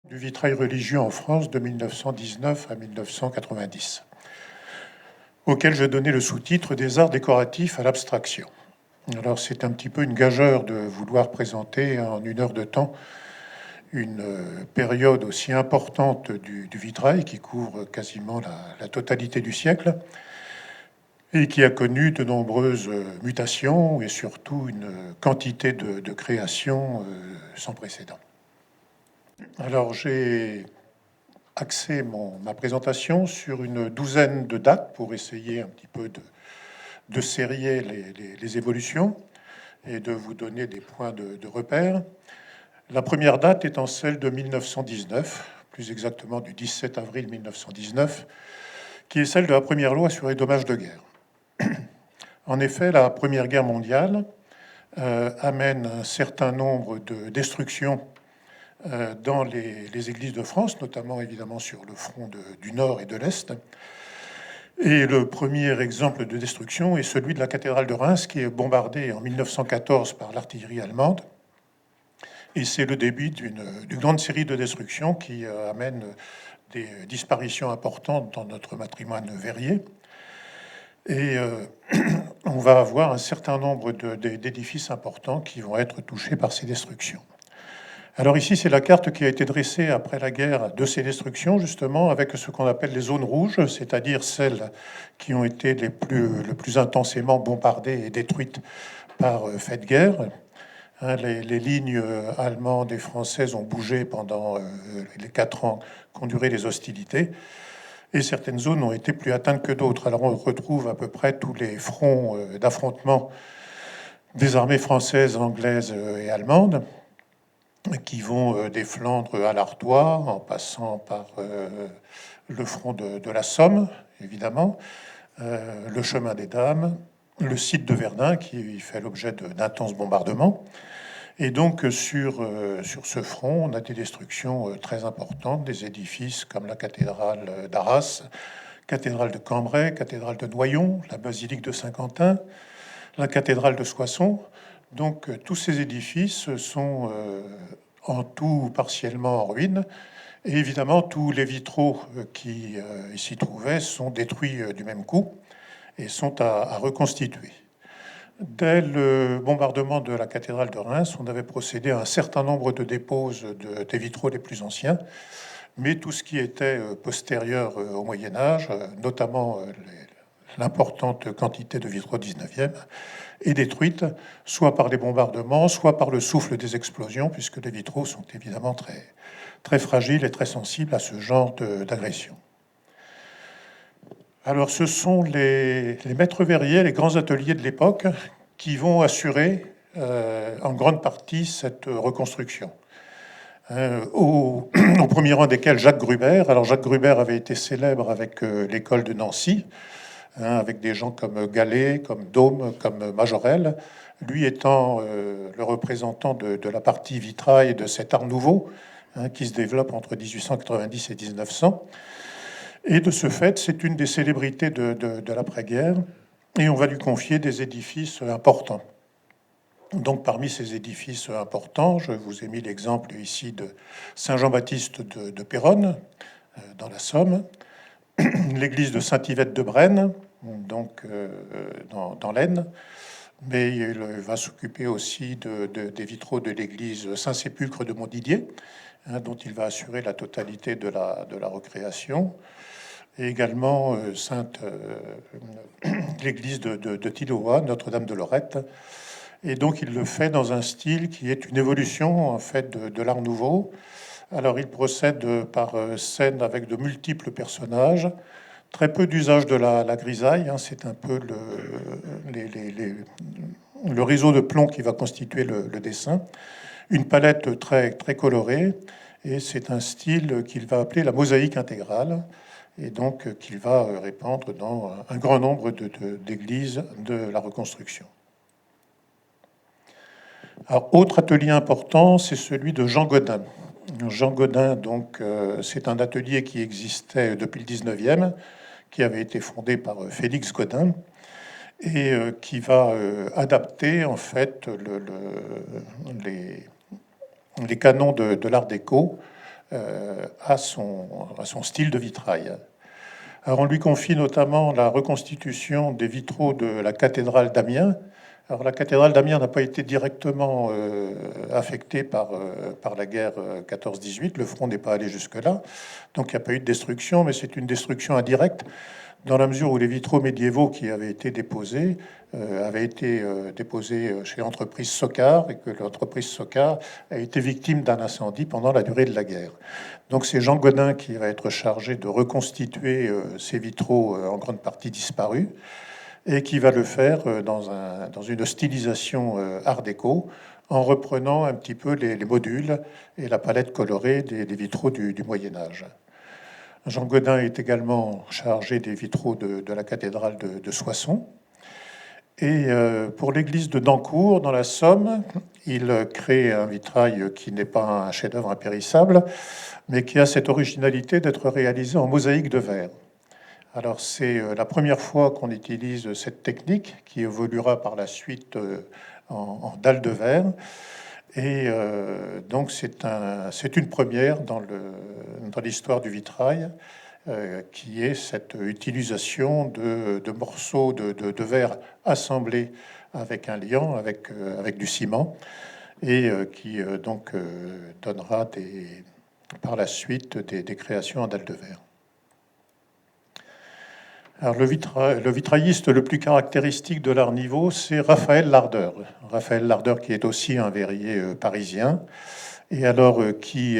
du vitrail religieux en France de 1919 à 1990, auquel je donnais le sous-titre des arts décoratifs à l'abstraction. Alors c'est un petit peu une gageure de vouloir présenter en une heure de temps une période aussi importante du vitrail qui couvre quasiment la totalité du siècle et qui a connu de nombreuses mutations et surtout une quantité de créations sans précédent. Alors j'ai axé ma présentation sur une douzaine de dates pour essayer un petit peu de sérier les évolutions et de vous donner des points de repère. La première date étant celle de 1919, plus exactement du 17 avril 1919, qui est celle de la première loi sur les dommages de guerre. En effet, la Première Guerre mondiale amène un certain nombre de destructions dans les églises de France, notamment évidemment sur le front du Nord et de l'Est. Et le premier exemple de destruction est celui de la cathédrale de Reims, qui est bombardée en 1914 par l'artillerie allemande. Et c'est le début d'une grande série de destructions qui amène des disparitions importantes dans notre patrimoine verrier. Et on va avoir un certain nombre d'édifices importants qui vont être touchés par ces destructions. Alors ici, c'est la carte qui a été dressée après la guerre de ces destructions, justement, avec ce qu'on appelle les zones rouges, c'est-à-dire celles qui ont été le plus intensément bombardées et détruites par fait de guerre. Les lignes allemandes et françaises ont bougé pendant les 4 ans qu'ont duré les hostilités, et certaines zones ont été plus atteintes que d'autres. Alors on retrouve à peu près tous les fronts d'affrontement des armées françaises, anglaises et allemandes, qui vont des Flandres à l'Artois, en passant par le front de la Somme, évidemment, le chemin des Dames, le site de Verdun, qui fait l'objet d'intenses bombardements. Et donc, sur ce front, on a des destructions très importantes, des édifices comme la cathédrale d'Arras, cathédrale de Cambrai, cathédrale de Noyon, la basilique de Saint-Quentin, la cathédrale de Soissons. Donc, tous ces édifices sont en tout partiellement en ruine. Et évidemment, tous les vitraux qui s'y trouvaient sont détruits du même coup et sont à reconstituer. Dès le bombardement de la cathédrale de Reims, on avait procédé à un certain nombre de déposes des vitraux les plus anciens, mais tout ce qui était postérieur au Moyen Âge, notamment l'importante quantité de vitraux 19e, est détruite, soit par les bombardements, soit par le souffle des explosions, puisque les vitraux sont évidemment très, très fragiles et très sensibles à ce genre d'agression. Alors, ce sont les maîtres verriers, les grands ateliers de l'époque, qui vont assurer en grande partie cette reconstruction. Au premier rang desquels Jacques Gruber. Alors, Jacques Gruber avait été célèbre avec l'école de Nancy, avec des gens comme Gallet, comme Daume, comme Majorel, lui étant le représentant de la partie vitrail de cet art nouveau qui se développe entre 1890 et 1900. Et de ce fait, c'est une des célébrités de l'après-guerre, et on va lui confier des édifices importants. Donc parmi ces édifices importants, je vous ai mis l'exemple ici de Saint-Jean-Baptiste de Péronne, dans la Somme, l'église de Saint-Yvette de Brenne, donc dans l'Aisne, mais il va s'occuper aussi des vitraux de l'église Saint-Sépulcre de Montdidier, dont il va assurer la totalité de la recréation, et également l'église de Tilloa, Notre-Dame de Lorette. Et donc il le fait dans un style qui est une évolution en fait de l'art nouveau. Alors il procède par scène avec de multiples personnages, très peu d'usage de la grisaille, c'est un peu le réseau de plomb qui va constituer le dessin, une palette très, très colorée, et c'est un style qu'il va appeler la mosaïque intégrale, et donc qu'il va répandre dans un grand nombre d'églises de la reconstruction. Alors, autre atelier important, c'est celui de Jean Godin. Jean Godin, donc, c'est un atelier qui existait depuis le 19e, qui avait été fondé par Félix Godin, et qui va adapter en fait les canons de l'art déco à son style de vitrail. Alors on lui confie notamment la reconstitution des vitraux de la cathédrale d'Amiens. Alors la cathédrale d'Amiens n'a pas été directement affectée par la guerre 14-18, le front n'est pas allé jusque-là, donc il n'y a pas eu de destruction, mais c'est une destruction indirecte, dans la mesure où les vitraux médiévaux qui avaient été déposés chez l'entreprise Soccar, et que l'entreprise Soccar a été victime d'un incendie pendant la durée de la guerre. Donc c'est Jean Godin qui va être chargé de reconstituer ces vitraux en grande partie disparus, et qui va le faire dans une stylisation art déco, en reprenant un petit peu les modules et la palette colorée des vitraux du Moyen Âge. Jean Godin est également chargé des vitraux de la cathédrale de Soissons. Et pour l'église de Dancourt, dans la Somme, il crée un vitrail qui n'est pas un chef-d'œuvre impérissable, mais qui a cette originalité d'être réalisé en mosaïque de verre. Alors c'est la première fois qu'on utilise cette technique, qui évoluera par la suite en dalle de verre. Et donc c'est une première dans l'histoire du vitrail, qui est cette utilisation de morceaux de verre assemblés avec un liant, avec du ciment, et qui donc donnera par la suite des créations en dalle de verre. Alors, le vitrailliste le plus caractéristique de l'Art Nouveau, c'est Raphaël Lardeur. Raphaël Lardeur, qui est aussi un verrier parisien, et alors qui,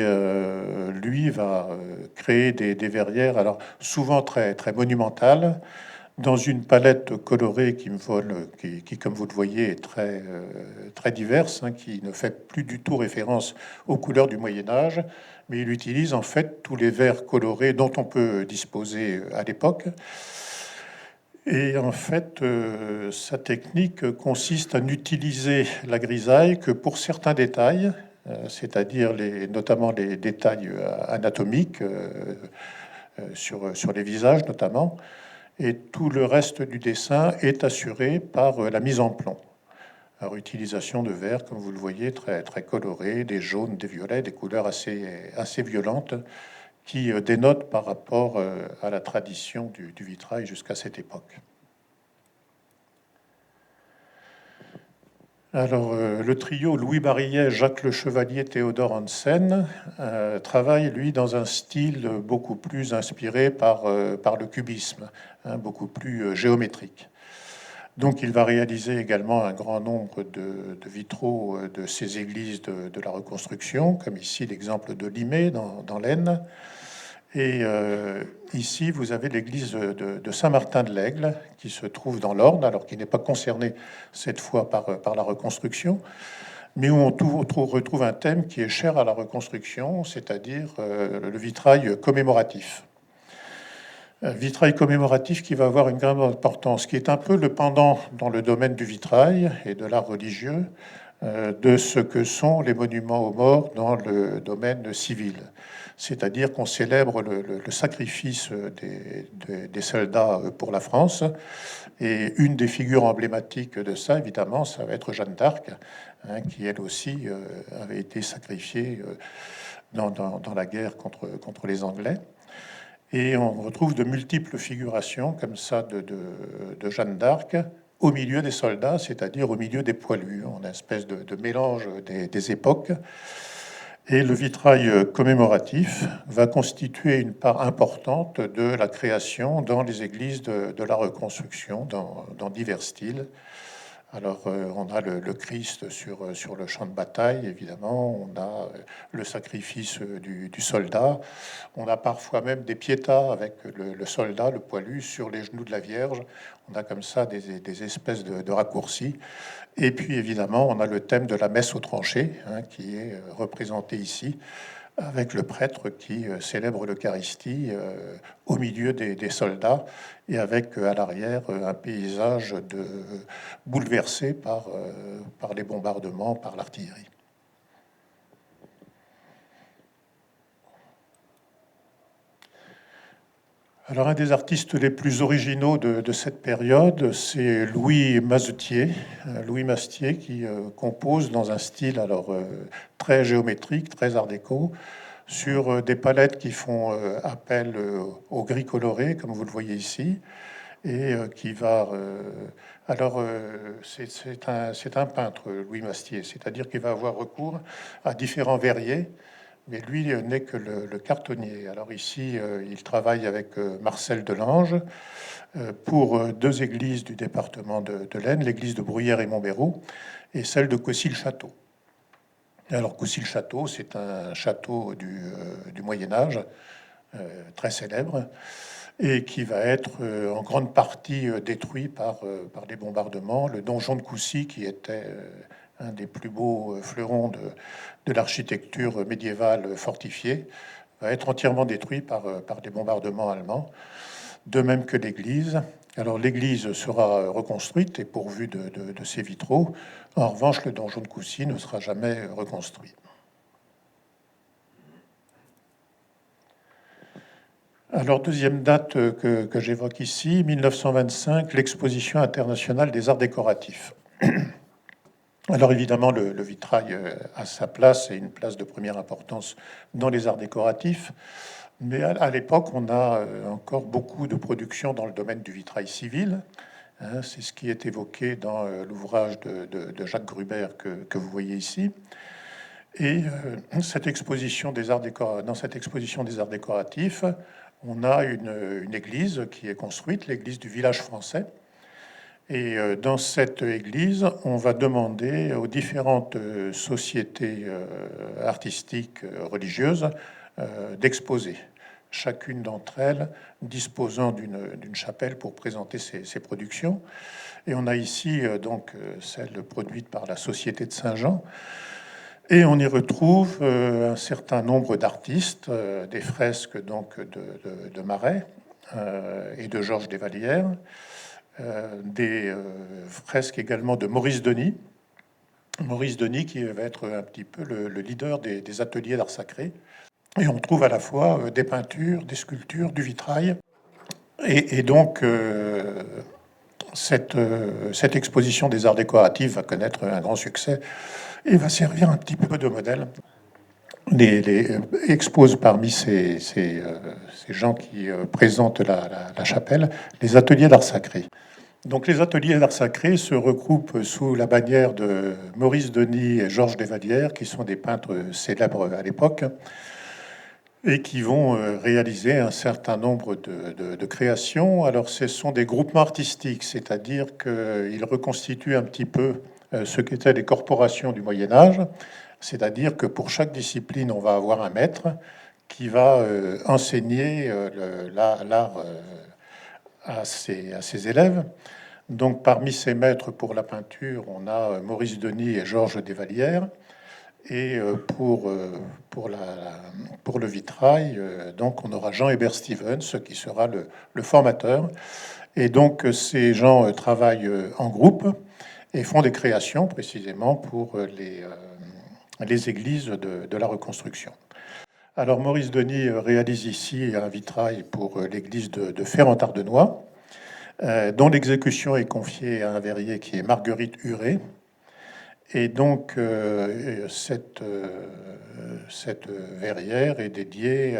lui, va créer des verrières, alors souvent très, très monumentales, dans une palette colorée qui, comme vous le voyez, est très, très diverse, hein, qui ne fait plus du tout référence aux couleurs du Moyen Âge, mais il utilise en fait tous les verres colorés dont on peut disposer à l'époque. Et en fait, sa technique consiste à n'utiliser la grisaille que pour certains détails, c'est-à-dire notamment les détails anatomiques, sur les visages notamment, et tout le reste du dessin est assuré par la mise en plomb. Alors, utilisation de verre, comme vous le voyez, très, très coloré, des jaunes, des violets, des couleurs assez violentes, qui dénote par rapport à la tradition du vitrail jusqu'à cette époque. Alors, le trio Louis Barillet, Jacques Le Chevalier, Théodore Hansen travaille, lui, dans un style beaucoup plus inspiré par le cubisme, hein, beaucoup plus géométrique. Donc, il va réaliser également un grand nombre de vitraux de ces églises de la Reconstruction, comme ici l'exemple de Limay dans l'Aisne. Et ici, vous avez l'église de Saint-Martin-de-l'Aigle, qui se trouve dans l'Orne, alors qui n'est pas concernée cette fois par la reconstruction, mais où on retrouve un thème qui est cher à la reconstruction, c'est-à-dire le vitrail commémoratif. Un vitrail commémoratif qui va avoir une grande importance, qui est un peu le pendant dans le domaine du vitrail et de l'art religieux de ce que sont les monuments aux morts dans le domaine civil. C'est-à-dire qu'on célèbre le sacrifice des soldats pour la France. Et une des figures emblématiques de ça, évidemment, ça va être Jeanne d'Arc, hein, qui elle aussi avait été sacrifiée dans la guerre contre les Anglais. Et on retrouve de multiples figurations comme ça de Jeanne d'Arc au milieu des soldats, c'est-à-dire au milieu des poilus, en espèce de mélange des époques. Et le vitrail commémoratif va constituer une part importante de la création dans les églises de la Reconstruction, dans divers styles. Alors, on a le Christ sur le champ de bataille, évidemment. On a le sacrifice du soldat. On a parfois même des piétas avec le soldat, le poilu, sur les genoux de la Vierge. On a comme ça des espèces de raccourcis. Et puis, évidemment, on a le thème de la messe aux tranchées, hein, qui est représenté ici, avec le prêtre qui célèbre l'Eucharistie au milieu des soldats, et avec à l'arrière un paysage bouleversé par les bombardements, par l'artillerie. Alors, un des artistes les plus originaux de cette période, c'est Louis Mazetier. Louis Mazetier qui compose dans un style alors très géométrique, très art déco, sur des palettes qui font appel au gris coloré, comme vous le voyez ici, et qui va... alors, c'est un peintre, Louis Mastier, c'est-à-dire qu'il va avoir recours à différents verriers, mais lui n'est que le cartonnier. Alors ici, il travaille avec Marcel Delange pour deux églises du département de l'Aisne, l'église de Bruyères et Montbérault, et celle de Coucy-le-Château. Alors Coucy-le-Château, c'est un château du Moyen Âge, très célèbre, et qui va être en grande partie détruit par des bombardements. Le donjon de Coucy, qui était un des plus beaux fleurons de l'architecture médiévale fortifiée, va être entièrement détruit par des bombardements allemands, de même que l'église. Alors l'église sera reconstruite et pourvue de ses vitraux. En revanche, le donjon de Coucy ne sera jamais reconstruit. Alors, deuxième date que j'évoque ici, 1925, l'exposition internationale des arts décoratifs. Alors évidemment, le vitrail a sa place et une place de première importance dans les arts décoratifs, mais à l'époque, on a encore beaucoup de productions dans le domaine du vitrail civil. Hein, c'est ce qui est évoqué dans l'ouvrage de Jacques Gruber que vous voyez ici. Et dans cette exposition des arts décoratifs, on a une église qui est construite, l'église du village français. Et dans cette église, on va demander aux différentes sociétés artistiques religieuses d'exposer. Chacune d'entre elles disposant d'une chapelle pour présenter ses productions. Et on a ici donc celle produite par la Société de Saint-Jean. Et on y retrouve un certain nombre d'artistes, des fresques donc de Marais et de Georges Desvallières, des fresques également de Maurice Denis. Maurice Denis qui va être un petit peu le leader des ateliers d'art sacré. Et on trouve à la fois des peintures, des sculptures, du vitrail. Et donc, cette exposition des arts décoratifs va connaître un grand succès et va servir un petit peu de modèle. Expose parmi ces gens qui présentent la chapelle les ateliers d'art sacré. Donc les ateliers d'art sacré se regroupent sous la bannière de Maurice Denis et Georges Desvallières, qui sont des peintres célèbres à l'époque, et qui vont réaliser un certain nombre de créations. Alors ce sont des groupements artistiques, c'est-à-dire qu'ils reconstituent un petit peu ce qu'étaient les corporations du Moyen Âge, c'est-à-dire que pour chaque discipline, on va avoir un maître qui va enseigner l'art à ses élèves. Donc parmi ces maîtres pour la peinture, on a Maurice Denis et Georges Desvallières. Et pour le vitrail, donc on aura Jean Hébert Stevens qui sera le formateur. Et donc ces gens travaillent en groupe et font des créations précisément pour les églises de la reconstruction. Alors Maurice Denis réalise ici un vitrail pour l'église de Férentre-Ardenois, dont l'exécution est confiée à un verrier qui est Marguerite Huré. Et donc, cette verrière est dédiée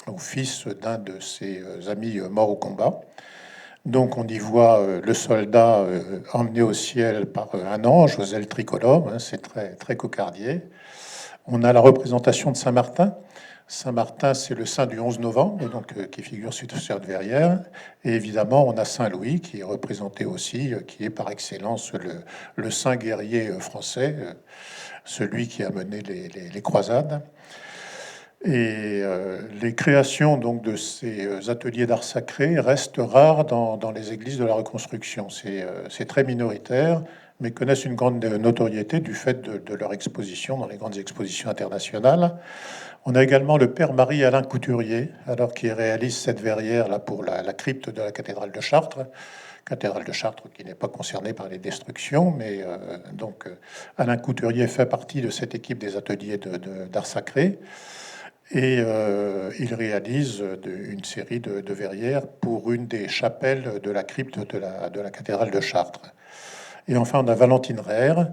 au fils d'un de ses amis morts au combat. Donc, on y voit le soldat emmené au ciel par un ange aux ailes tricolores, hein, c'est très, très cocardier. On a la représentation de Saint-Martin. Saint-Martin, c'est le saint du 11 novembre, donc, qui figure sur cette verrière. Et évidemment, on a Saint-Louis, qui est représenté aussi, qui est par excellence le saint guerrier français, celui qui a mené les croisades. Et les créations donc, de ces ateliers d'art sacré restent rares dans les églises de la reconstruction. C'est très minoritaire, mais connaissent une grande notoriété du fait de leur exposition dans les grandes expositions internationales. On a également le père Marie-Alain Couturier, alors qui réalise cette verrière là pour la crypte de la cathédrale de Chartres qui n'est pas concernée par les destructions, mais donc Alain Couturier fait partie de cette équipe des ateliers d'art sacré et il réalise une série de verrières pour une des chapelles de la crypte de la cathédrale de Chartres. Et enfin, on a Valentine Reyre,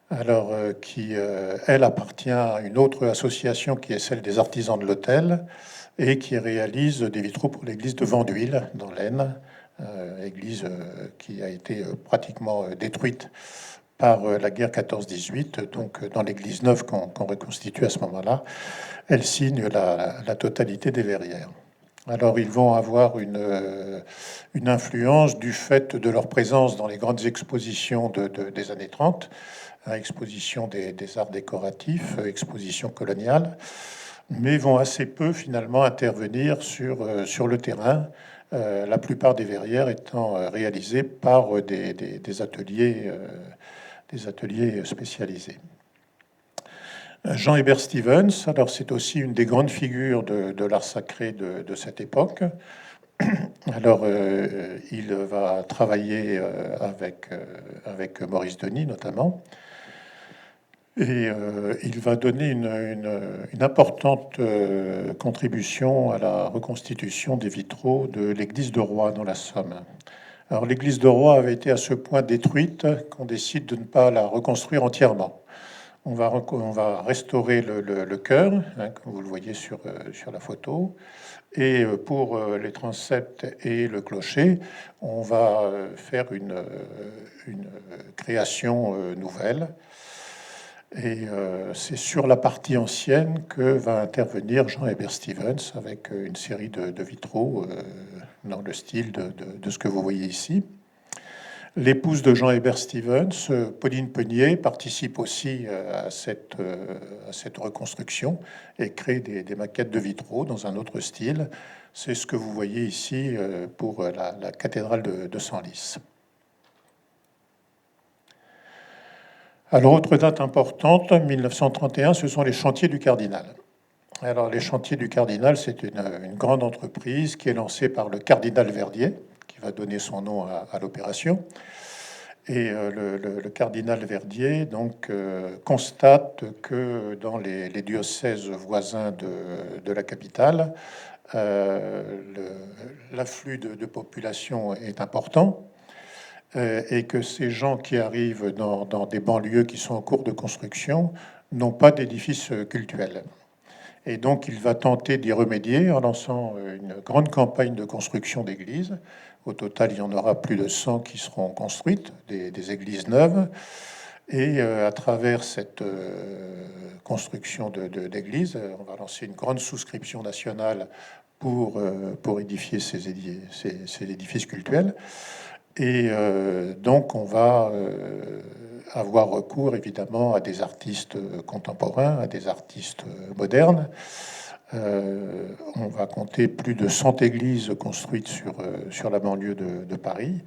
alors qui, elle, appartient à une autre association qui est celle des artisans de l'hôtel et qui réalise des vitraux pour l'église de Venduil, dans l'Aisne, église qui a été pratiquement détruite par la guerre 14-18, donc dans l'église neuve qu'on reconstitue à ce moment-là, elle signe la totalité des verrières. Alors ils vont avoir une influence du fait de leur présence dans les grandes expositions des années 30, hein, exposition des arts décoratifs, exposition coloniale, mais vont assez peu finalement intervenir sur le terrain, la plupart des verrières étant réalisées par des ateliers spécialisés. Jean Hébert Stevens, alors c'est aussi une des grandes figures de l'art sacré de cette époque. Alors, il va travailler avec Maurice Denis notamment, et il va donner une importante contribution à la reconstitution des vitraux de l'église de Roye dans la Somme. Alors, l'église de Roye avait été à ce point détruite qu'on décide de ne pas la reconstruire entièrement. On va restaurer le chœur, hein, comme vous le voyez sur la photo. Et pour les transepts et le clocher, on va faire une création nouvelle. Et c'est sur la partie ancienne que va intervenir Jean Hébert Stevens avec une série de vitraux dans le style de ce que vous voyez ici. L'épouse de Jean Hébert Stevens, Pauline Peunier, participe aussi à cette reconstruction et crée des maquettes de vitraux dans un autre style. C'est ce que vous voyez ici pour la cathédrale de Senlis. Alors, autre date importante, 1931, ce sont les chantiers du Cardinal. Alors, les chantiers du Cardinal, c'est une grande entreprise qui est lancée par le cardinal Verdier, qui va donner son nom à l'opération. Et le cardinal Verdier donc, constate que dans les diocèses voisins de la capitale, l'afflux de population est important et que ces gens qui arrivent dans des banlieues qui sont en cours de construction n'ont pas d'édifices cultuels. Et donc, il va tenter d'y remédier en lançant une grande campagne de construction d'églises. Au total, il y en aura plus de 100 qui seront construites, des églises neuves. Et à travers cette construction d'églises, on va lancer une grande souscription nationale pour édifier ces édifices cultuels. Et donc, on va avoir recours évidemment à des artistes contemporains, à des artistes modernes. On va compter plus de 100 églises construites sur la banlieue de Paris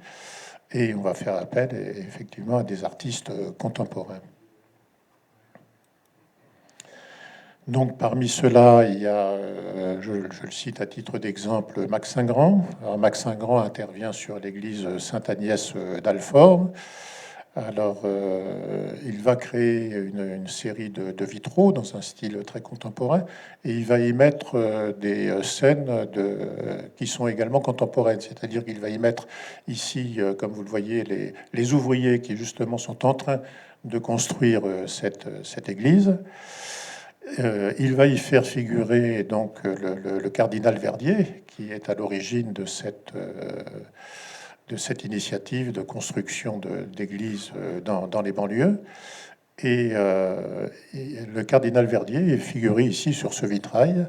et on va faire appel effectivement à des artistes contemporains. Donc parmi ceux-là, il y a, je le cite à titre d'exemple, Max Saint-Grand. Alors, Max Saint-Grand intervient sur l'église Sainte-Agnès d'Alfort. Alors, il va créer une série de vitraux dans un style très contemporain et il va y mettre des scènes qui sont également contemporaines. C'est-à-dire qu'il va y mettre ici, comme vous le voyez, les ouvriers qui justement sont en train de construire cette église. Il va y faire figurer donc le cardinal Verdier, qui est à l'origine de cette initiative de construction d'églises dans les banlieues. Et le cardinal Verdier est figuré ici sur ce vitrail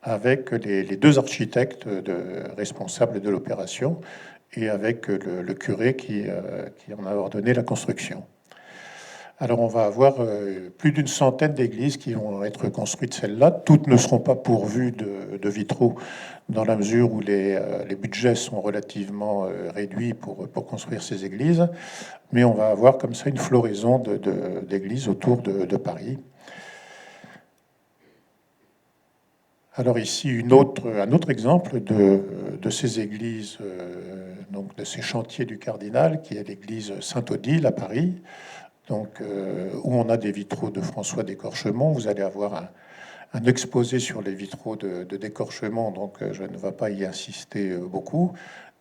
avec les deux architectes responsables de l'opération et avec le curé qui en a ordonné la construction. Alors on va avoir plus d'une centaine d'églises qui vont être construites, celles-là. Toutes ne seront pas pourvues de vitraux dans la mesure où les budgets sont relativement réduits pour construire ces églises. Mais on va avoir comme ça une floraison d'églises autour de Paris. Alors ici, un autre exemple de ces églises, donc de ces chantiers du Cardinal, qui est l'église Saint-Odile à Paris. Donc, où on a des vitraux de François d'Écorchemont. Vous allez avoir un exposé sur les vitraux de Décorchemont, donc je ne vais pas y insister beaucoup.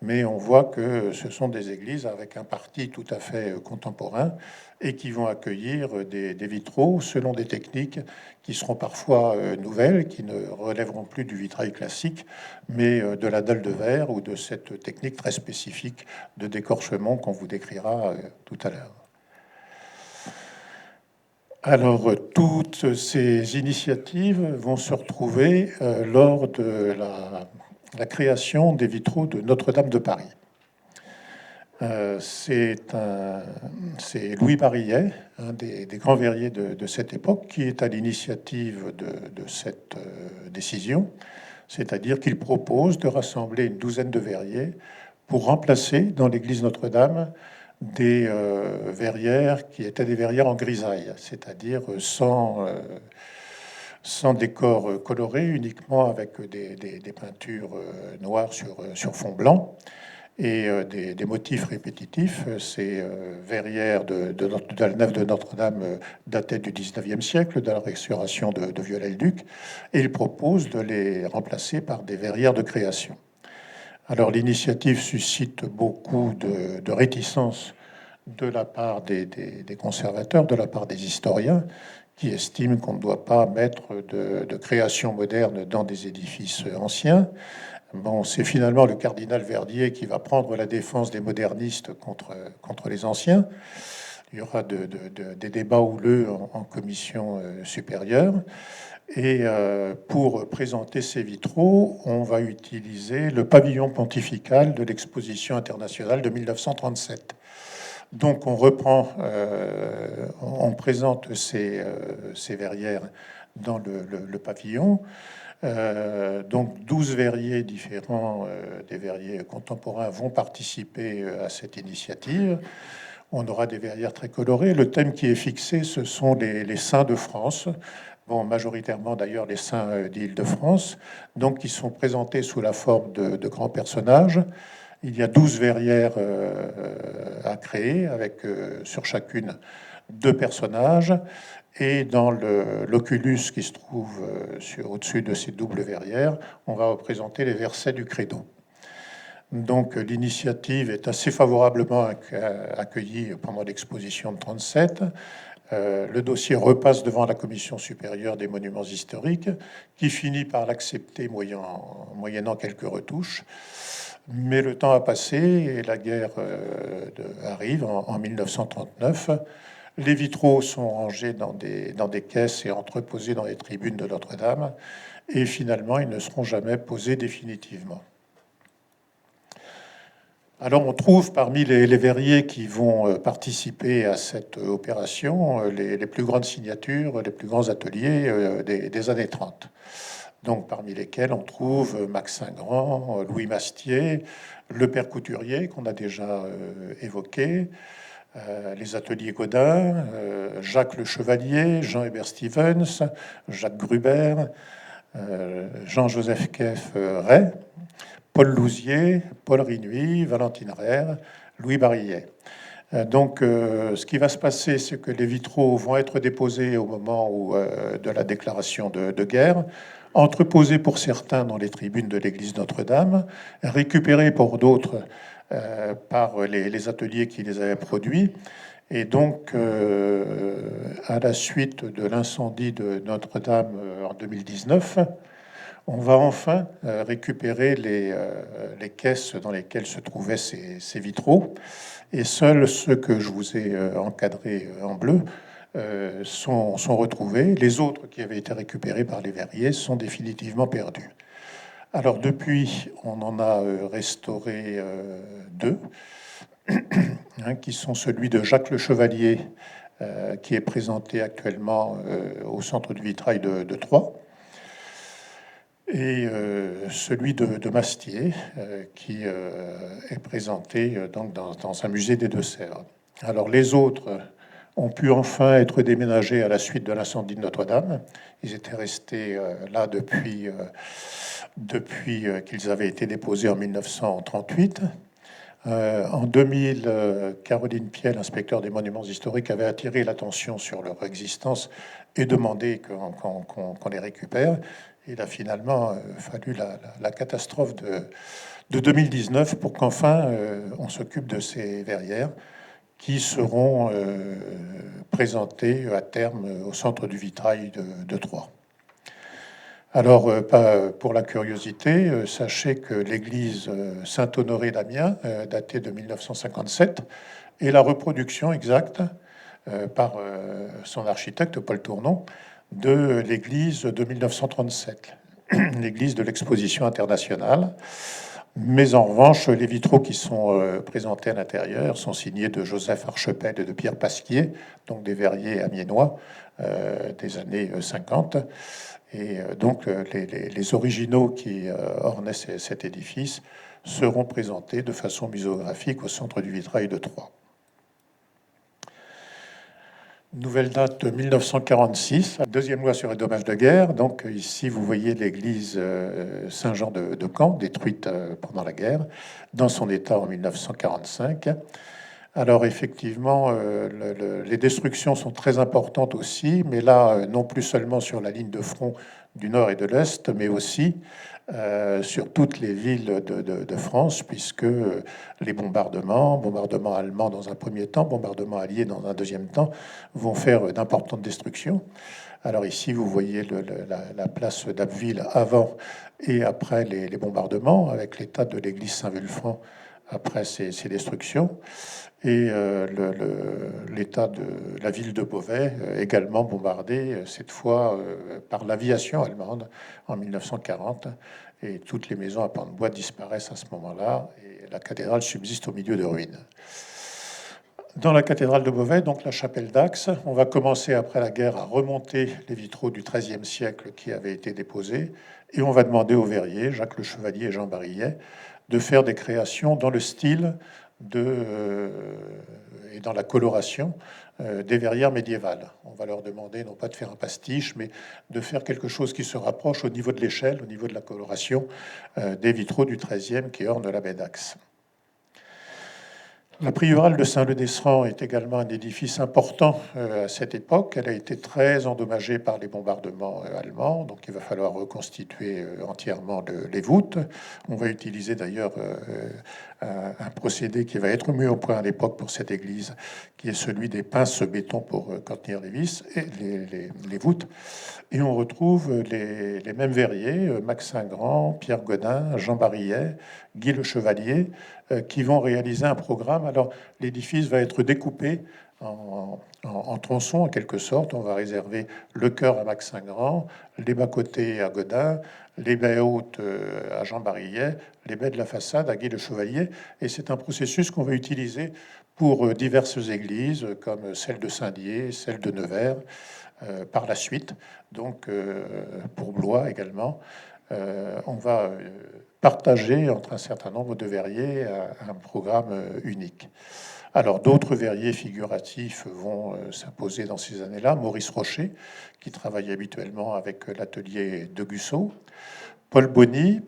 mais on voit que ce sont des églises avec un parti tout à fait contemporain et qui vont accueillir des vitraux selon des techniques qui seront parfois nouvelles, qui ne relèveront plus du vitrail classique, mais de la dalle de verre ou de cette technique très spécifique de décorchement qu'on vous décrira tout à l'heure. Alors, toutes ces initiatives vont se retrouver lors de la création des vitraux de Notre-Dame de Paris. C'est Louis Barillet, un des grands verriers de cette époque, qui est à l'initiative de cette décision, c'est-à-dire qu'il propose de rassembler une douzaine de verriers pour remplacer dans l'église Notre-Dame des verrières qui étaient des verrières en grisaille, c'est-à-dire sans décor coloré, uniquement avec des peintures noires sur fond blanc et des motifs répétitifs. Ces verrières de la nef de Notre-Dame dataient du 19e siècle, de la restauration de Viollet-le-Duc, et il propose de les remplacer par des verrières de création. Alors l'initiative suscite beaucoup de réticence de la part des conservateurs, de la part des historiens, qui estiment qu'on ne doit pas mettre de création moderne dans des édifices anciens. Bon, c'est finalement le cardinal Verdier qui va prendre la défense des modernistes contre les anciens. Il y aura des débats houleux en commission supérieure. Et pour présenter ces vitraux, on va utiliser le pavillon pontifical de l'exposition internationale de 1937. Donc on reprend, on présente ces verrières dans le pavillon. Donc 12 verriers différents, des verriers contemporains, vont participer à cette initiative. On aura des verrières très colorées. Le thème qui est fixé, ce sont les saints de France. Bon, majoritairement d'ailleurs les saints d'Île-de-France, donc qui sont présentés sous la forme de grands personnages. Il y a 12 verrières à créer, avec sur chacune 2 personnages. Et dans l'oculus qui se trouve au-dessus de ces doubles verrières, on va représenter les versets du credo. Donc l'initiative est assez favorablement accueillie pendant l'exposition de 1937. Le dossier repasse devant la Commission supérieure des monuments historiques, qui finit par l'accepter moyennant quelques retouches. Mais le temps a passé et la guerre arrive en 1939. Les vitraux sont rangés dans des caisses et entreposés dans les tribunes de Notre-Dame. Et finalement, ils ne seront jamais posés définitivement. Alors on trouve parmi les verriers qui vont participer à cette opération les plus grandes signatures, les plus grands ateliers des années 30. Donc parmi lesquels on trouve Max Saint-Grand, Louis Mastier, le père Couturier qu'on a déjà évoqué, les ateliers Godin, Jacques Le Chevalier, Jean-Hubert Stevens, Jacques Gruber, Jean-Joseph Keff Ray, Paul Lousier, Paul Rinuy, Valentine Rère, Louis Barillet. Donc, ce qui va se passer, c'est que les vitraux vont être déposés au moment de la déclaration de guerre, entreposés pour certains dans les tribunes de l'église Notre-Dame, récupérés pour d'autres par les ateliers qui les avaient produits. Et donc, à la suite de l'incendie de Notre-Dame en 2019, on va enfin récupérer les caisses dans lesquelles se trouvaient ces vitraux. Et seuls ceux que je vous ai encadrés en bleu sont retrouvés. Les autres qui avaient été récupérés par les verriers sont définitivement perdus. Alors depuis, on en a restauré 2, qui sont celui de Jacques Le Chevalier, qui est présenté actuellement au centre du vitrail de Troyes, et celui de Mastier, qui est présenté donc dans un musée des Deux-Sèvres. Alors les autres ont pu enfin être déménagés à la suite de l'incendie de Notre-Dame. Ils étaient restés là depuis qu'ils avaient été déposés en 1938. En 2000, Caroline Piel, inspecteur des monuments historiques, avait attiré l'attention sur leur existence et demandé qu'on les récupère. il a finalement fallu la catastrophe de 2019 pour qu'enfin on s'occupe de ces verrières qui seront présentées à terme au Centre du Vitrail de Troyes. Alors, pour la curiosité, sachez que l'église Saint-Honoré d'Amiens, datée de 1957, est la reproduction exacte par son architecte Paul Tournon de l'église de 1937, l'église de l'Exposition internationale. Mais en revanche, les vitraux qui sont présentés à l'intérieur sont signés de Joseph Archepel et de Pierre Pasquier, donc des verriers amiénois des années 50. Et donc les originaux qui ornaient cet édifice seront présentés de façon muséographique au Centre du Vitrail de Troyes. Nouvelle date 1946, deuxième loi sur les dommages de guerre. Donc ici, vous voyez l'église Saint-Jean de Caen, détruite pendant la guerre, dans son état en 1945. Alors effectivement, les destructions sont très importantes aussi, mais là, non plus seulement sur la ligne de front du nord et de l'est, mais aussi sur toutes les villes de France, puisque les bombardements allemands dans un premier temps, bombardements alliés dans un deuxième temps, vont faire d'importantes destructions. Alors ici, vous voyez la place d'Abbeville avant et après les bombardements, avec l'état de l'église Saint-Vulfran après ces destructions, et l'état de la ville de Beauvais, également bombardée, cette fois par l'aviation allemande en 1940, et toutes les maisons à pans de bois disparaissent à ce moment-là, et la cathédrale subsiste au milieu de ruines. Dans la cathédrale de Beauvais, donc la chapelle d'Axe, on va commencer après la guerre à remonter les vitraux du XIIIe siècle qui avaient été déposés, et on va demander aux verriers, Jacques Le Chevalier et Jean Barillet, de faire des créations dans le style et dans la coloration des verrières médiévales. On va leur demander non pas de faire un pastiche, mais de faire quelque chose qui se rapproche au niveau de l'échelle, au niveau de la coloration des vitraux du XIIIe qui ornent la baie d'Axe. La prieurale de Saint-Leu-d'Esserand est également un édifice important à cette époque. Elle a été très endommagée par les bombardements allemands, donc il va falloir reconstituer entièrement les voûtes. On va utiliser d'ailleurs un procédé qui va être mis au point à l'époque pour cette église, qui est celui des pinces béton pour contenir les vis et les voûtes. Et on retrouve les mêmes verriers, Max Saint-Grand, Pierre Godin, Jean Barillet, Guy Le Chevalier, qui vont réaliser un programme. Alors, l'édifice va être découpé en tronçons, en quelque sorte. On va réserver le chœur à Max Saint-Grand, les bas-côtés à Godin, les baies hautes à Jean Barillet, les baies de la façade à Guy Le Chevalier. Et c'est un processus qu'on va utiliser pour diverses églises, comme celle de Saint-Dié, celle de Nevers, par la suite. Donc, pour Blois également, on va partager entre un certain nombre de verriers un programme unique. Alors, d'autres verriers figuratifs vont s'imposer dans ces années-là. Maurice Rocher, qui travaille habituellement avec l'atelier de Gussot. Paul Bonny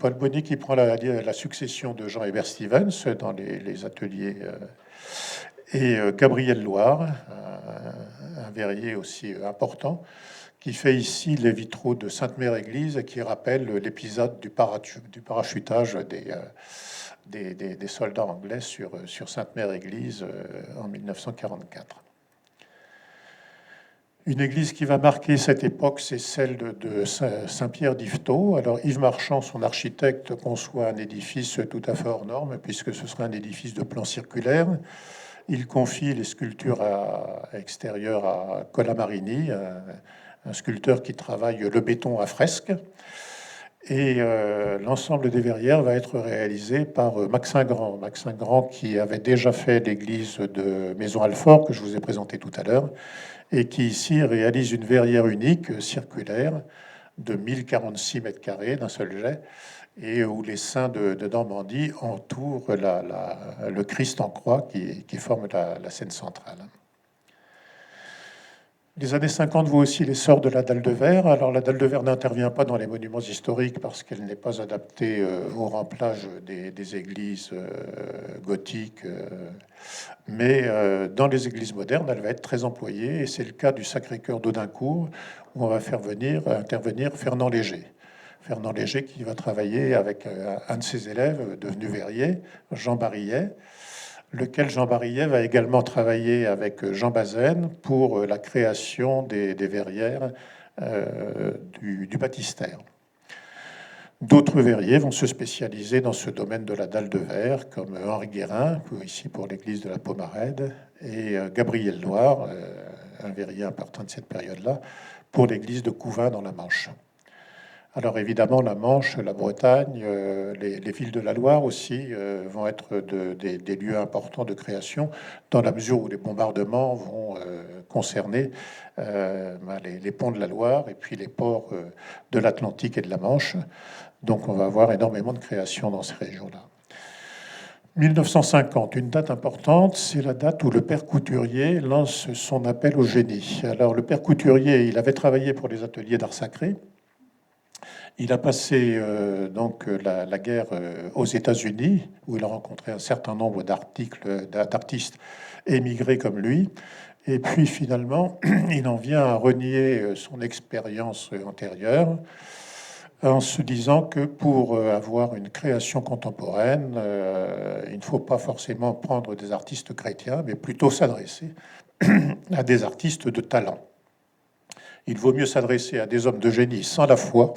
qui prend la succession de Jean-Hébert Stevens dans les ateliers. Et Gabriel Loire, un verrier aussi important, qui fait ici les vitraux de Sainte-Mère-Église, qui rappelle l'épisode du parachutage des soldats anglais sur Sainte-Mère-Église en 1944. Une église qui va marquer cette époque, c'est celle de Saint-Pierre d'Yvetot. Alors Yves Marchand, son architecte, conçoit un édifice tout à fait hors norme, puisque ce sera un édifice de plan circulaire. Il confie les sculptures extérieures à Colamarini, un sculpteur qui travaille le béton à fresque. Et l'ensemble des verrières va être réalisé par Max Saint-Grand. Max Saint-Grand qui avait déjà fait l'église de Maison-Alfort, que je vous ai présenté tout à l'heure, et qui ici réalise une verrière unique, circulaire, de 1046 mètres carrés d'un seul jet, et où les saints de Normandie entourent le Christ en croix qui forme la scène centrale. Les années 50 voient aussi l'essor de la dalle de verre. Alors la dalle de verre n'intervient pas dans les monuments historiques parce qu'elle n'est pas adaptée au remplage des églises gothiques, mais dans les églises modernes, elle va être très employée, et c'est le cas du Sacré-Cœur d'Audincourt, où on va faire intervenir Fernand Léger. Fernand Léger, qui va travailler avec un de ses élèves devenu verrier, Jean Barillet, lequel Jean Barillet va également travailler avec Jean Bazaine pour la création des verrières du baptistère. D'autres verriers vont se spécialiser dans ce domaine de la dalle de verre, comme Henri Guérin, ici pour l'église de la Pomarède, et Gabriel Loire, un verrier important de cette période-là, pour l'église de Couvin dans la Manche. Alors évidemment, la Manche, la Bretagne, les villes de la Loire aussi vont être des lieux importants de création, dans la mesure où les bombardements vont concerner les ponts de la Loire et puis les ports de l'Atlantique et de la Manche. Donc on va avoir énormément de création dans ces régions-là. 1950, une date importante, c'est la date où le père Couturier lance son appel au génie. Alors le père Couturier, il avait travaillé pour les ateliers d'art sacré. Il a passé la guerre aux États-Unis, où il a rencontré un certain nombre d'artistes émigrés comme lui. Et puis finalement, il en vient à renier son expérience antérieure en se disant que pour avoir une création contemporaine, il ne faut pas forcément prendre des artistes chrétiens, mais plutôt s'adresser à des artistes de talent. Il vaut mieux s'adresser à des hommes de génie sans la foi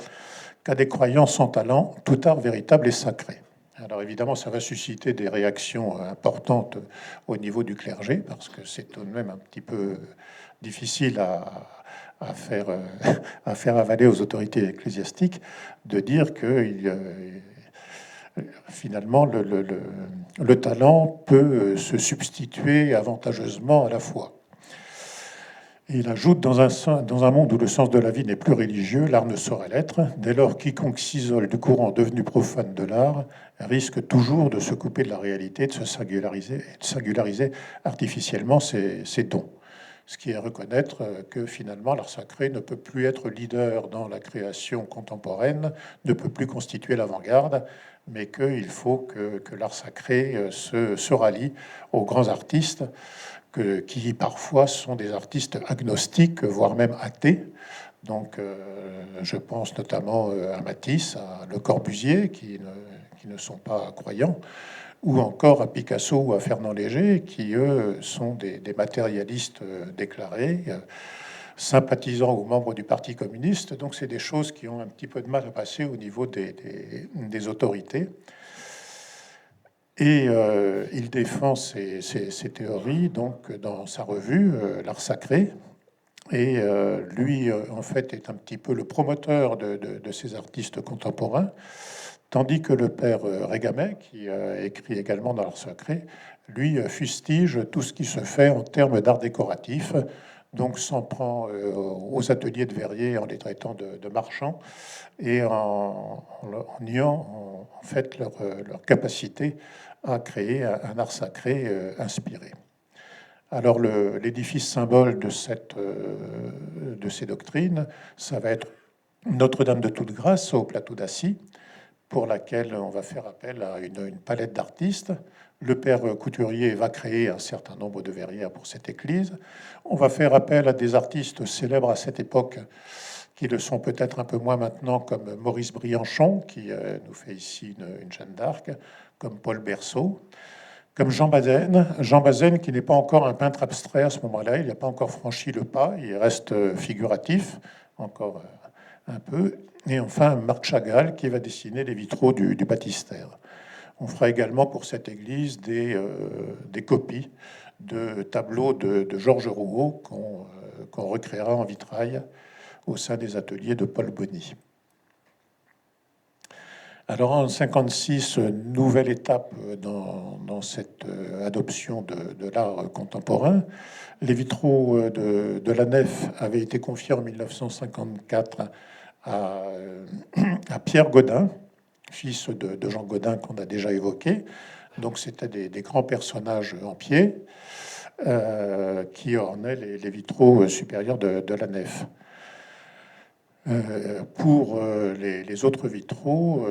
qu'à des croyants sans talent, tout art véritable et sacré. Alors évidemment, ça va susciter des réactions importantes au niveau du clergé, parce que c'est tout de même un petit peu difficile à faire avaler aux autorités ecclésiastiques de dire que finalement le talent peut se substituer avantageusement à la foi. Et il ajoute, dans un monde où le sens de la vie n'est plus religieux, l'art ne saurait l'être. Dès lors, quiconque s'isole du courant devenu profane de l'art risque toujours de se couper de la réalité, de se singulariser artificiellement ses dons. Ce qui est reconnaître que finalement l'art sacré ne peut plus être leader dans la création contemporaine, ne peut plus constituer l'avant-garde, mais qu'il faut que l'art sacré se rallie aux grands artistes qui parfois sont des artistes agnostiques, voire même athées. Donc je pense notamment à Matisse, à Le Corbusier, qui ne sont pas croyants, ou encore à Picasso ou à Fernand Léger, qui, eux, sont des matérialistes déclarés, sympathisants aux membres du Parti communiste. Donc, c'est des choses qui ont un petit peu de mal à passer au niveau des autorités. Et il défend ces théories donc, dans sa revue, L'Art Sacré. Et lui, en fait, est un petit peu le promoteur de ces artistes contemporains. Tandis que le père Régamet, qui écrit également dans l'Art sacré, lui fustige tout ce qui se fait en termes d'art décoratif, donc s'en prend aux ateliers de verriers en les traitant de marchands et en niant en fait leur capacité à créer un art sacré inspiré. Alors l'édifice symbole de ces doctrines, ça va être Notre-Dame de toute grâce au plateau d'Assy, pour laquelle on va faire appel à une palette d'artistes. Le père Couturier va créer un certain nombre de verrières pour cette église. On va faire appel à des artistes célèbres à cette époque, qui le sont peut-être un peu moins maintenant, comme Maurice Brianchon, qui nous fait ici une Jeanne d'Arc, comme Paul Berceau, comme Jean Bazaine qui n'est pas encore un peintre abstrait à ce moment-là, il n'a pas encore franchi le pas, il reste figuratif, encore un peu. Et enfin, Marc Chagall, qui va dessiner les vitraux du baptistère. On fera également pour cette église des copies de tableaux de Georges Rouault qu'on recréera en vitrail au sein des ateliers de Paul Bonny. Alors en 1956, nouvelle étape dans cette adoption de l'art contemporain. Les vitraux de la nef avaient été confiés en 1954 à Pierre Godin, fils de Jean Godin qu'on a déjà évoqué. Donc c'était des grands personnages en pied qui ornaient les vitraux supérieurs de la nef. Pour les autres vitraux,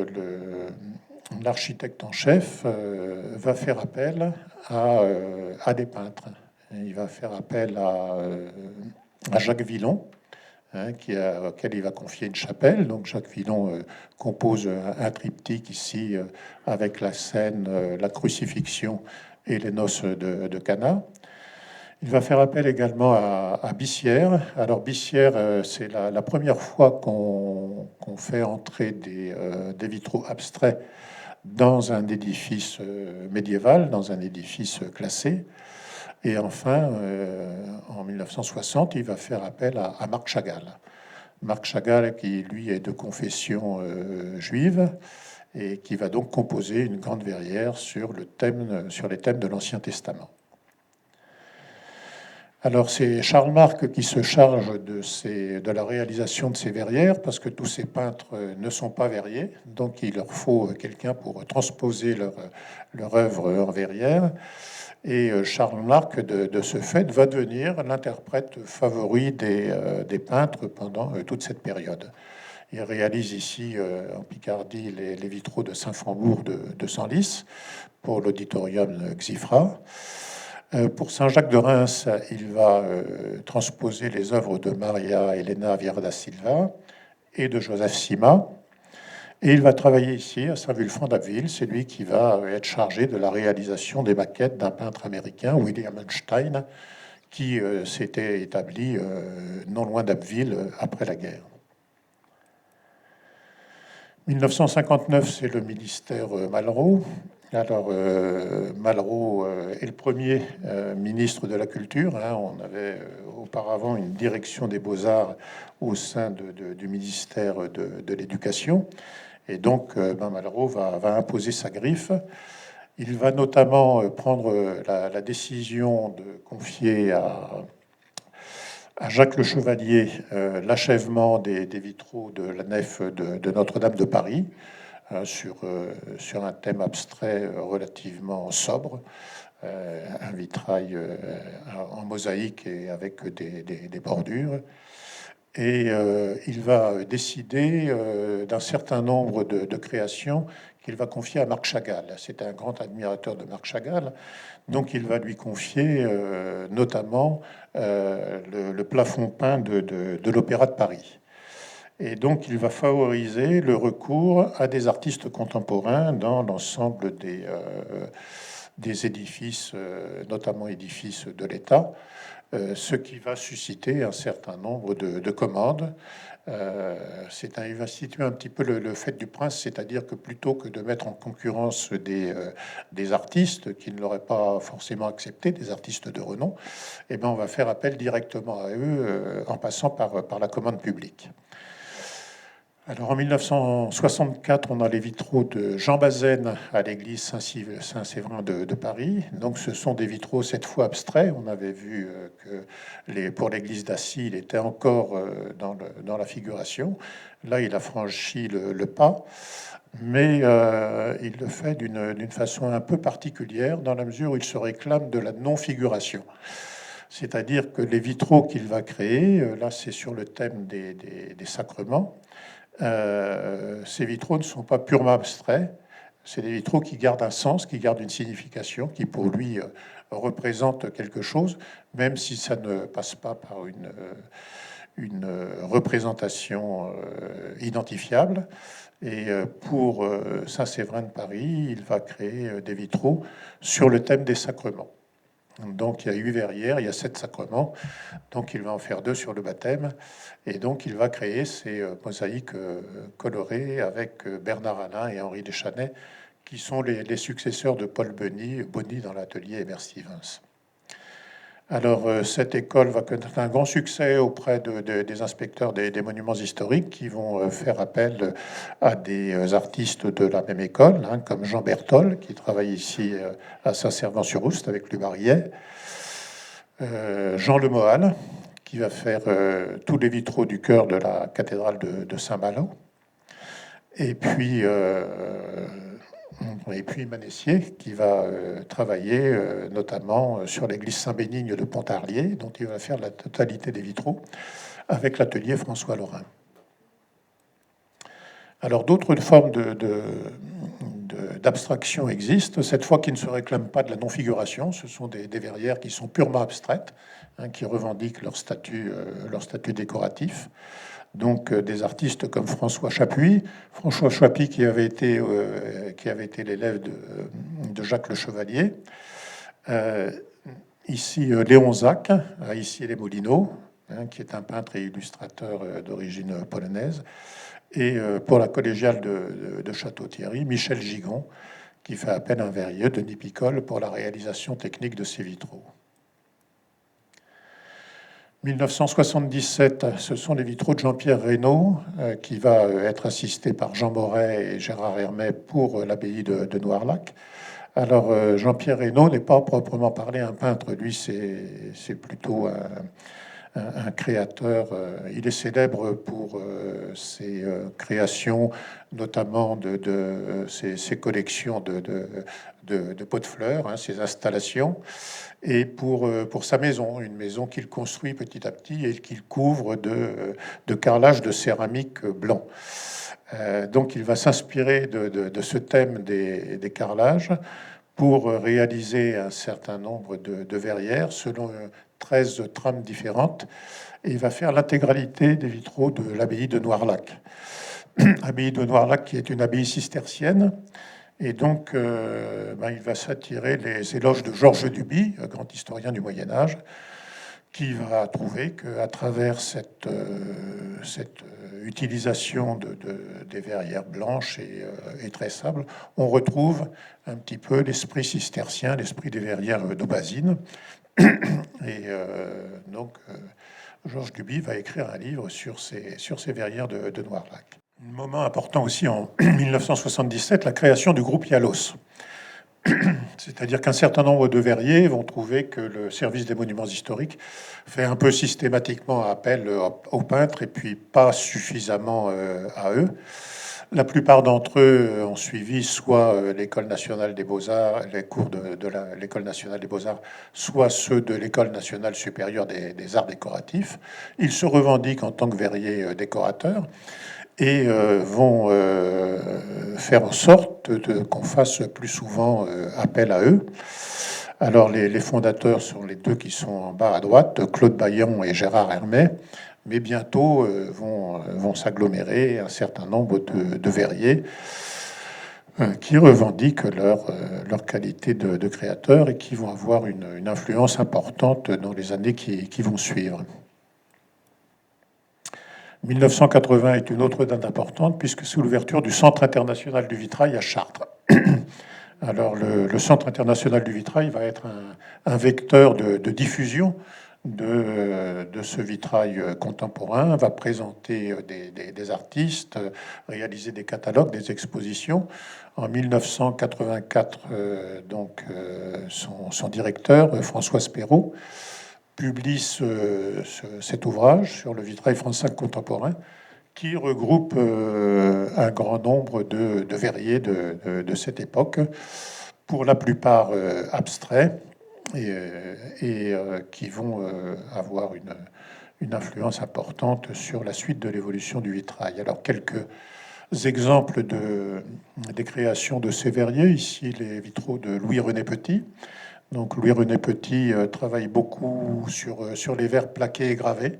l'architecte en chef va faire appel à des peintres. Il va faire appel à Jacques Villon, auquel il va confier une chapelle. Donc Jacques Villon compose un triptyque ici avec la scène, la crucifixion et les noces de Cana. Il va faire appel également à Bissière. Alors Bissière, c'est la première fois qu'on fait entrer des vitraux abstraits dans un édifice médiéval, dans un édifice classé. Et enfin, en 1960, il va faire appel à Marc Chagall. Marc Chagall, qui lui est de confession juive, et qui va donc composer une grande verrière sur les thèmes de l'Ancien Testament. Alors c'est Charles Marc qui se charge de la réalisation de ces verrières, parce que tous ces peintres ne sont pas verriers, donc il leur faut quelqu'un pour transposer leur œuvre en verrière. Et Charles Marc, de ce fait, va devenir l'interprète favori des peintres pendant toute cette période. Il réalise ici en Picardie les vitraux de Saint-Frambourg de Senlis pour l'auditorium Xifra. Pour Saint-Jacques de Reims, il va transposer les œuvres de Maria Elena Vieira Silva et de Joseph Sima. Et il va travailler ici à Saint-Wulfand-d'Abbeville. C'est lui qui va être chargé de la réalisation des maquettes d'un peintre américain, William Einstein, qui s'était établi non loin d'Abbeville après la guerre. 1959, c'est le ministère Malraux. Alors, Malraux est le premier ministre de la Culture. On avait auparavant une direction des beaux-arts au sein du ministère de l'Éducation. Et donc, Malraux va imposer sa griffe. Il va notamment prendre la décision de confier à Jacques Le Chevalier l'achèvement des vitraux de la nef de Notre-Dame de Paris, sur un thème abstrait relativement sobre, un vitrail en mosaïque et avec des bordures. Et il va décider d'un certain nombre de créations qu'il va confier à Marc Chagall. C'est un grand admirateur de Marc Chagall, donc il va lui confier notamment le plafond peint de l'Opéra de Paris. Et donc il va favoriser le recours à des artistes contemporains dans l'ensemble des édifices, notamment édifices de l'État, ce qui va susciter un certain nombre de commandes. Il va situer un petit peu le fait du prince, c'est-à-dire que plutôt que de mettre en concurrence des artistes qui ne l'auraient pas forcément accepté, des artistes de renom, eh ben on va faire appel directement à eux en passant par la commande publique. Alors en 1964, on a les vitraux de Jean Bazaine à l'église Saint-Séverin de Paris. Donc ce sont des vitraux cette fois abstraits. On avait vu que pour l'église d'Assy, il était encore dans la figuration. Là, il a franchi le pas, mais il le fait d'une façon un peu particulière dans la mesure où il se réclame de la non-figuration. C'est-à-dire que les vitraux qu'il va créer, là c'est sur le thème des sacrements, ces vitraux ne sont pas purement abstraits, c'est des vitraux qui gardent un sens, qui gardent une signification, qui pour lui représente quelque chose, même si ça ne passe pas par une représentation identifiable. Et pour Saint-Séverin de Paris, il va créer des vitraux sur le thème des sacrements. Donc il y a 8 verrières, il y a 7 sacrements, donc il va en faire 2 sur le baptême, et donc il va créer ces mosaïques colorées avec Bernard Alain et Henri Deschanais, qui sont les successeurs de Paul Bonny dans l'atelier Hébert Stevens. Alors cette école va connaître un grand succès auprès des inspecteurs des monuments historiques qui vont faire appel à des artistes de la même école, comme Jean Berthold, qui travaille ici à Saint-Servant-sur-Oust avec Le Barillet, Jean Lemoal, qui va faire tous les vitraux du chœur de la cathédrale de Saint-Malo, et puis Manessier, qui va travailler notamment sur l'église Saint-Bénigne de Pontarlier, dont il va faire la totalité des vitraux, avec l'atelier François Lorrain. Alors d'autres formes de d'abstraction existent, cette fois qui ne se réclament pas de la non-figuration. Ce sont des verrières qui sont purement abstraites, hein, qui revendiquent leur statut décoratif. Donc des artistes comme François Chapuis, qui avait été l'élève de Jacques Le Chevalier. Ici, Léon Zak, à Issy-les-Moulineaux, hein, qui est un peintre et illustrateur d'origine polonaise. Et pour la collégiale de Château-Thierry, Michel Gigon, qui fait appel à un verrier, Denis Picole, pour la réalisation technique de ses vitraux. 1977, ce sont les vitraux de Jean-Pierre Reynaud, qui va être assisté par Jean Moret et Gérard Hermet pour l'abbaye de Noirlac. Alors, Jean-Pierre Reynaud n'est pas proprement parlé un peintre, lui, c'est plutôt un créateur. Il est célèbre pour ses créations, notamment de ses collections de pots de fleurs, hein, ses installations, et pour sa maison, une maison qu'il construit petit à petit et qu'il couvre de carrelage de céramique blanc. Donc il va s'inspirer de ce thème des carrelages pour réaliser un certain nombre de verrières selon 13 trames différentes, et il va faire l'intégralité des vitraux de l'abbaye de Noirlac. Abbaye de Noirlac qui est une abbaye cistercienne, et donc il va s'attirer les éloges de Georges Duby, grand historien du Moyen-Âge, qui va trouver qu'à travers cette utilisation des verrières blanches et tressables, on retrouve un petit peu l'esprit cistercien, l'esprit des verrières d'Aubazine. Et donc, Georges Duby va écrire un livre sur ces verrières de Noirlac. Un moment important aussi en 1977, la création du groupe Yalos. C'est-à-dire qu'un certain nombre de verriers vont trouver que le service des monuments historiques fait un peu systématiquement appel aux peintres et puis pas suffisamment à eux. La plupart d'entre eux ont suivi soit l'École nationale des beaux-arts, les cours de l'École nationale des beaux-arts, soit ceux de l'École nationale supérieure des arts décoratifs. Ils se revendiquent en tant que verriers décorateurs et vont faire en sorte qu'on fasse plus souvent appel à eux. Alors les fondateurs sont les deux qui sont en bas à droite, Claude Baillon et Gérard Hermet, mais bientôt vont s'agglomérer un certain nombre de verriers qui revendiquent leur qualité de créateur et qui vont avoir une influence importante dans les années qui vont suivre. 1980 est une autre date importante puisque c'est l'ouverture du Centre international du vitrail à Chartres. Alors le Centre international du vitrail va être un vecteur de diffusion de ce vitrail contemporain, va présenter des artistes, réaliser des catalogues, des expositions. En 1984, son directeur, François Spéraud, publie cet ouvrage sur le vitrail français contemporain qui regroupe un grand nombre de verriers de cette époque, pour la plupart abstraits, et qui vont avoir une influence importante sur la suite de l'évolution du vitrail. Alors, quelques exemples des créations de ces verriers. Ici, les vitraux de Louis-René Petit. Donc, Louis-René Petit travaille beaucoup sur les verres plaqués et gravés,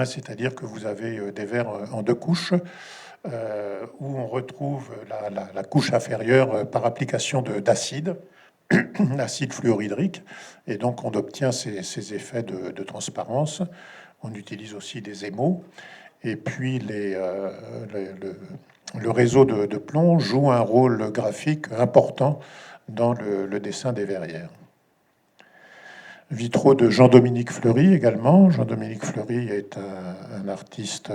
c'est-à-dire que vous avez des verres en deux couches, où on retrouve la couche inférieure par application d'acide, acide fluorhydrique, et donc on obtient ces effets de transparence. On utilise aussi des émaux, et puis le réseau de plomb joue un rôle graphique important dans le dessin des verrières. Vitraux de Jean-Dominique Fleury également. Jean-Dominique Fleury est un artiste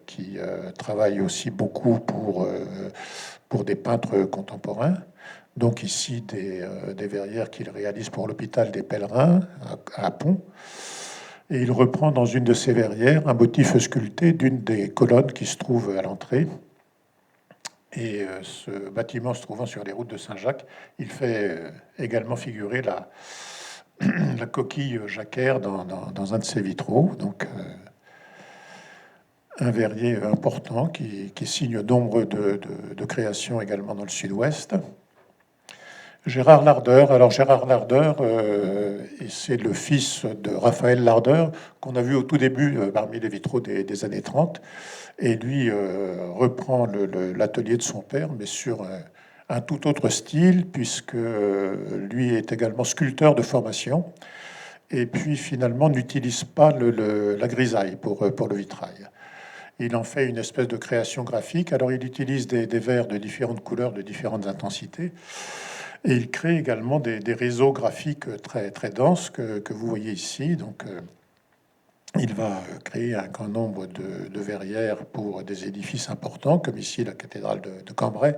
qui travaille aussi beaucoup pour des peintres contemporains. Donc ici, des verrières qu'il réalise pour l'hôpital des Pèlerins à Pont. Et il reprend dans une de ces verrières un motif sculpté d'une des colonnes qui se trouve à l'entrée. Et ce bâtiment se trouvant sur les routes de Saint-Jacques, il fait également figurer la coquille jacquère dans un de ses vitraux. Donc un verrier important qui signe nombre de créations également dans le sud-ouest. Gérard Lardeur. Alors Gérard Lardeur, c'est le fils de Raphaël Lardeur, qu'on a vu au tout début parmi les vitraux des années 30. Et lui reprend l'atelier de son père, mais sur un tout autre style, puisque lui est également sculpteur de formation. Et puis finalement n'utilise pas la grisaille pour le vitrail. Il en fait une espèce de création graphique. Alors il utilise des verres de différentes couleurs, de différentes intensités. Et il crée également des réseaux graphiques très, très denses que vous voyez ici. Donc, il va créer un grand nombre de verrières pour des édifices importants, comme ici la cathédrale de Cambrai.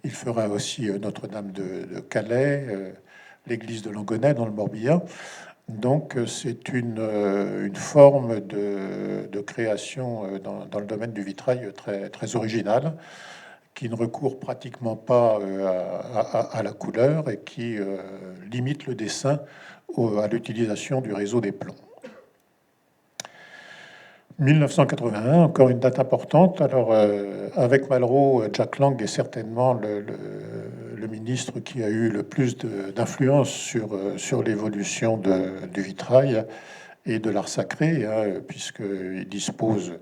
Il fera aussi Notre-Dame de Calais, l'église de Langonnet dans le Morbihan. Donc, c'est une forme de création dans le domaine du vitrail très, très originale, qui ne recourt pratiquement pas à la couleur et qui limite le dessin à l'utilisation du réseau des plombs. 1981, encore une date importante. Alors, avec Malraux, Jack Lang est certainement le ministre qui a eu le plus d'influence sur l'évolution du vitrail et de l'art sacré, hein, puisqu'il dispose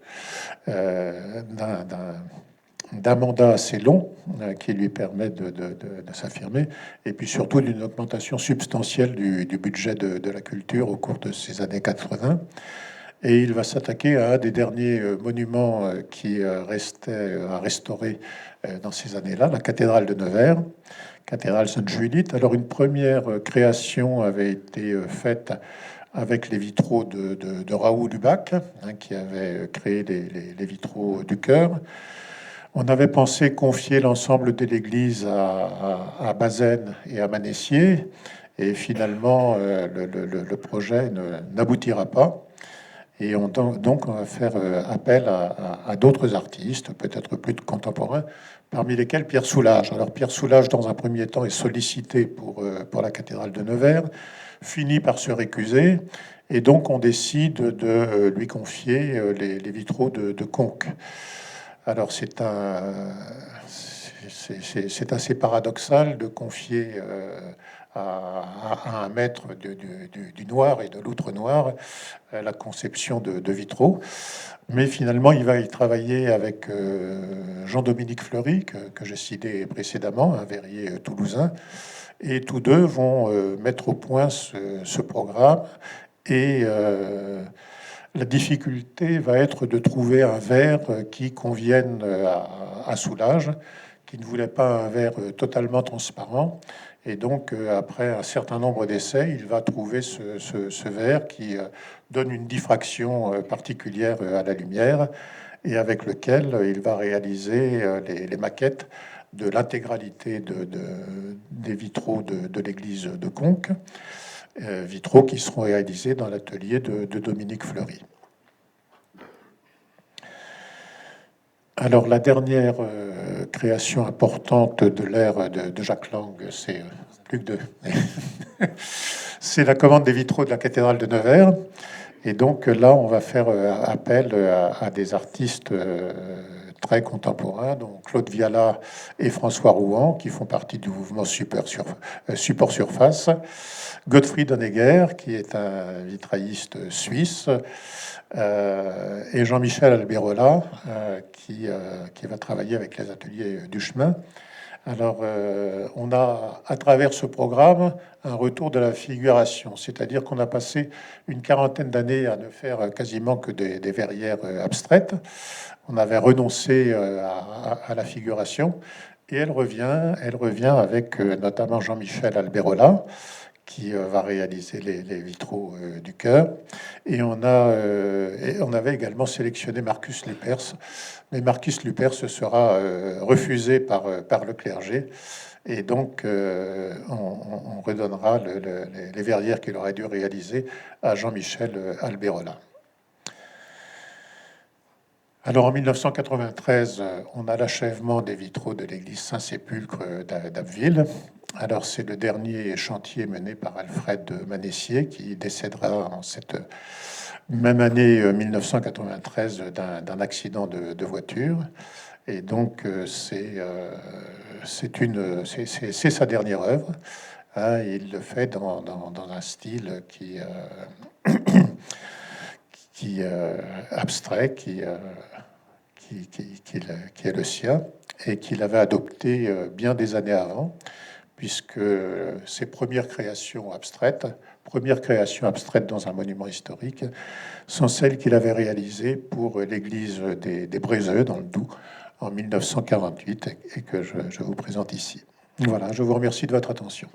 d'un mandat assez long qui lui permet de s'affirmer, et puis surtout d'une augmentation substantielle du budget de la culture au cours de ces années 80. Et il va s'attaquer à un des derniers monuments qui restait à restaurer dans ces années-là, la cathédrale de Nevers, cathédrale Sainte-Judith. Alors une première création avait été faite avec les vitraux de Raoul Lubac, hein, qui avait créé les vitraux du chœur. On avait pensé confier l'ensemble de l'église à Bazaine et à Manessier, et finalement le projet n'aboutira pas. Et donc on va faire appel à d'autres artistes, peut-être plus contemporains, parmi lesquels Pierre Soulages. Alors Pierre Soulages, dans un premier temps, est sollicité pour la cathédrale de Nevers, finit par se récuser, et donc on décide de lui confier les vitraux de Conques. Alors c'est assez paradoxal de confier à un maître du noir et de l'outre noir la conception de vitraux. Mais finalement, il va y travailler avec Jean-Dominique Fleury, que j'ai cité précédemment, un verrier toulousain. Et tous deux vont mettre au point ce programme. Et la difficulté va être de trouver un verre qui convienne à Soulages, qui ne voulait pas un verre totalement transparent. Et donc, après un certain nombre d'essais, il va trouver ce verre qui donne une diffraction particulière à la lumière et avec lequel il va réaliser les maquettes de l'intégralité des vitraux de l'église de Conques, vitraux qui seront réalisés dans l'atelier de Dominique Fleury. Alors, la dernière création importante de l'ère de Jack Lang, c'est plus que deux. C'est la commande des vitraux de la cathédrale de Nevers. Et donc là, on va faire appel à des artistes très contemporains, donc Claude Viala et François Rouen, qui font partie du mouvement Support Surface. Gottfried Honegger, qui est un vitrailliste suisse, et Jean-Michel Alberola, qui va travailler avec les ateliers du chemin. Alors, on a, à travers ce programme, un retour de la figuration, c'est-à-dire qu'on a passé une quarantaine d'années à ne faire quasiment que des verrières abstraites. On avait renoncé à la figuration, et elle revient avec notamment Jean-Michel Alberola, qui va réaliser les vitraux du chœur. Et on avait également sélectionné Marcus Lepers, mais Marcus Lepers sera refusé par le clergé. Et donc, on redonnera les verrières qu'il aurait dû réaliser à Jean-Michel Alberola. Alors, en 1993, on a l'achèvement des vitraux de l'église Saint-Sépulcre d'Abbeville. Alors, c'est le dernier chantier mené par Alfred Manessier, qui décédera Même année 1993 d'un accident de voiture. Et donc, c'est sa dernière œuvre. Hein, il le fait dans un style qui abstrait, qui est le sien, et qu'il avait adopté bien des années avant, puisque ses premières créations abstraites dans un monument historique, sont celles qu'il avait réalisées pour l'église des Brézeux, dans le Doubs, en 1948, et que je vous présente ici. Voilà, je vous remercie de votre attention.